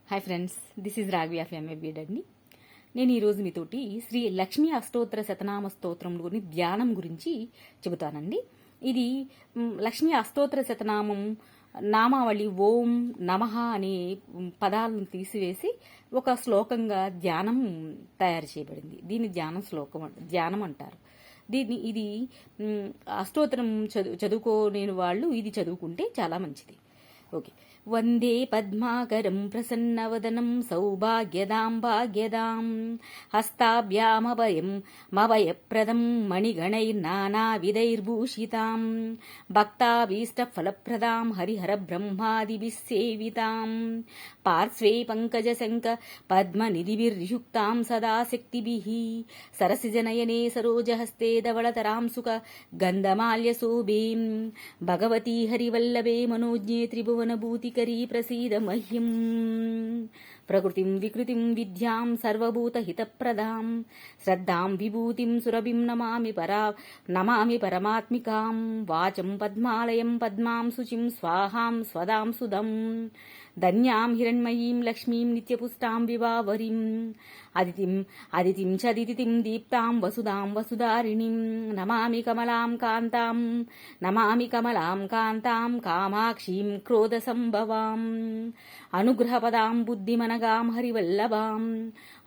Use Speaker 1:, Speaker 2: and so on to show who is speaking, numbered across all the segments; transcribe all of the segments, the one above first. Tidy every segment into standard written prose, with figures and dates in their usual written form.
Speaker 1: Hi friends, this is Raghavi of M A B Ed అండి. నేను ఈరోజు మీతోటి శ్రీ లక్ష్మీ అష్టోత్తర శతనామ స్తోత్రంలోని ధ్యానం గురించి చెబుతానండి. ఇది లక్ష్మీ అష్టోత్తర శతనామం నామావళి ఓం నమః అనే పదాలను తీసివేసి ఒక శ్లోకంగా ధ్యానం తయారు చేయబడింది. దీన్ని ధ్యానం అంటారు. ఇది అష్టోత్తరం చదువుకోలేని వాళ్ళు ఇది చదువుకుంటే చాలా మంచిది. ఓకే. వందే పద్మాకరం ప్రసన్నవదనం సౌభాగ్యదాం భాగ్యదాం హస్తాభ్యామభయప్రదం మణిగణైర్నానావిధైర్భూషితాం భక్తాభీష్టఫలప్రదాం హరిహర బ్రహ్మాదిభిస్సేవితాం పార్శ్వే పంకజశంక పద్మనిధిభిర్యుక్తాం సదా శక్తిభిః సరసిజనయనే సరోజహస్తే ధవళతరాం సుఖ గంధమాల్యశోభేం భగవతీ హరివల్లభే మనోజ్ఞే త్రిభువనభూతికరీ ప్రసీద మహ్యం ప్రకృతిం వికృతిం విద్యాం సర్వభూతహితప్రదాం శ్రద్ధాం విభూతిం సురభిం నమామి పరమాత్మికాం వాచం పద్మాలయం పద్మాం శుచిం స్వాహాం స్వదాం సుదం ధన్యాం హిరణ్మయీం లక్ష్మీం నిత్యపుష్టాం వివావరీం అదితిం చదితిం దీప్తాం వసుదాం వసుధారిణీం నమామి కమలాం కాంతాం కామాక్షీం క్రోధసంభవాం అనుగ్రహపదాం బుద్ధిమనగాం హరివల్లభాం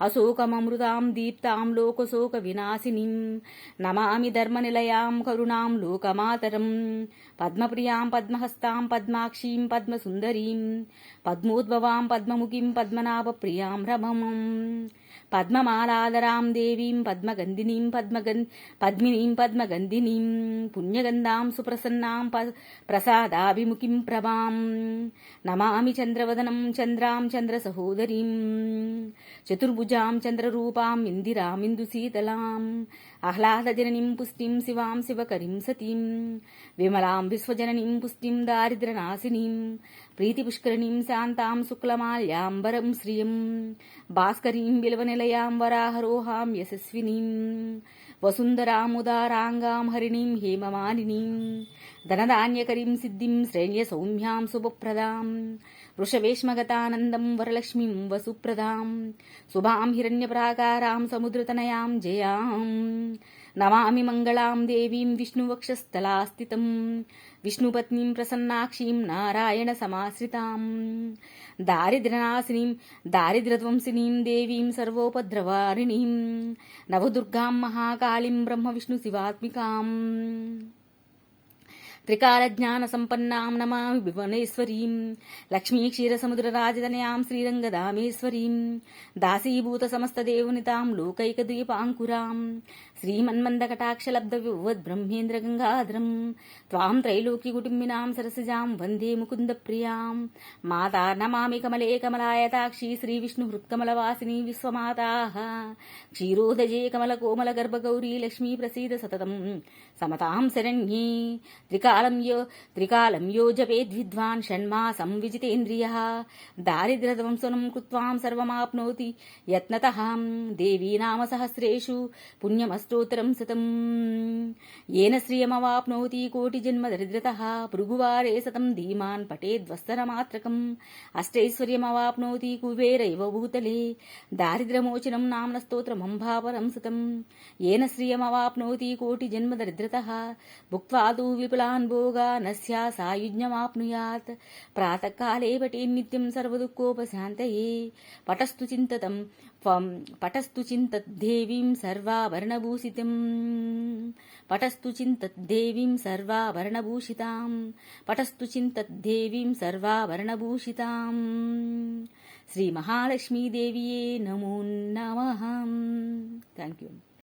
Speaker 1: అశోకమమృతాం దీప్తాం లోకశోక వినాశినీం నమామి ధర్మనిలయాం కరుణాం లోకమాతరం పద్మప్రియాం పద్మహస్తాం పద్మాక్షీం పద్మసుందరీం పద్మోద్భవాం పద్మముఖీం పద్మనాభప్రియాం రమమం పద్మమాలాధరాం దేవీం పద్మగంధినీం పద్మగంధినీం పుణ్యగంధాం సుప్రసన్నాం ప్రసాదాభిముఖీం ప్రభాం నమామి చంద్రవదనం చంద్రాం చంద్రసహోదరీం చతుర్భుజాం చంద్రరూపాం ఇందిరామిందుశీతలాం ఆహ్లాదజననీం పుష్టిం శివాం శివకరీం సతీం విమలాం విశ్వజననీం పుష్టిం దారిద్ర్యనాశినీం ప్రీతిపుష్కరిణీం శాంతాం శుక్లమాల్యాంబరం శ్రియం భాస్కరీం బిల్వనిలయాం వరాహరోహాం యశస్వినీం వసుంధరాముదారాంగాం హరిణీం హేమమాలినీం ధనధాన్యకరీం సిద్ధిం శ్రేణ్యసౌమ్యాం శుభప్రదాం వృషవేష్మగతానందం వరలక్ష్మీం వసుప్రదాం శుభాం హిరణ్యప్రాకారాం సముద్రతనయాం జయాం నమామి మంగళాం దేవీం విష్ణువక్షస్థలాస్థితం విష్ణుపత్నీం ప్రసన్నాక్షీం నారాయణ సమాశ్రితాం దారిద్ర్యనాశినీం దారిద్ర్యధ్వంసినీం దేవీం సర్వోపద్రవారిణీం నవదుర్గాం మహాకాళీం బ్రహ్మ విష్ణు శివాత్మికాం త్రికాలజ్ఞాన సంపన్నాం నమామి భువనేశ్వరీం లక్ష్మీ క్షీరసముద్రరాజతనయాం శ్రీరంగదామేశ్వరీం దాసీభూత సమస్తదేవనితాం లోకైకద్వీపాంకురాం శ్రీమన్మందకటాక్షలబ్ధ వివద్బ్రహ్మేంద్ర గంగాధరం త్వాం త్రైలోక్యకుటుంబినాం సరసిజాం వందే ముకుందప్రియాం మాతా నమామి కమలే కమలాయతాక్షి శ్రీవిష్ణుహృత్కమలవాసిని విశ్వమాతాః క్షీరోదజే కమలకోమల గర్భగౌరీ లక్ష్మీ ప్రసీద సతతం సమతాం శరణ్యే త్రికాలం యో జపేద్విద్వాన్ షణ్మాసం విజితేంద్రియః దారిద్ర్యధ్వంసనం కృత్వాం సర్వమాప్నోతి యత్నతః దేవీ నామ సహస్రేషు పుణ్యమస్తోత్రం శతం येन श्रियमवाप्नोति कोटिजन्म दरिद्रतः भृगुवारे सतं धीमान् पठेद्वस्तरमात्रकम् अष्टैश्वर्यमवाप्नोति कुबेरैव भूतले दारिद्र्यमोचनं नाम्न स्तोत्रमम्भापरं सुतं येन श्रियमवाप्नोति कोटिजन्म दरिद्रतः भुक्त्वा तु विपुलान् भोगान् अस्या सायुज्यमाप्नुयात् प्रातःकाले पठेन्नित्यं सर्वदुःखोपशान्तये पटस्तु चिन्तद्देवीं सर्वाभरणभूषितम् पटस्तु चिन्तद्देवीं सर्वाभरणभूषितां श्री महालक्ष्मी देविये नमो नमः. Thank you.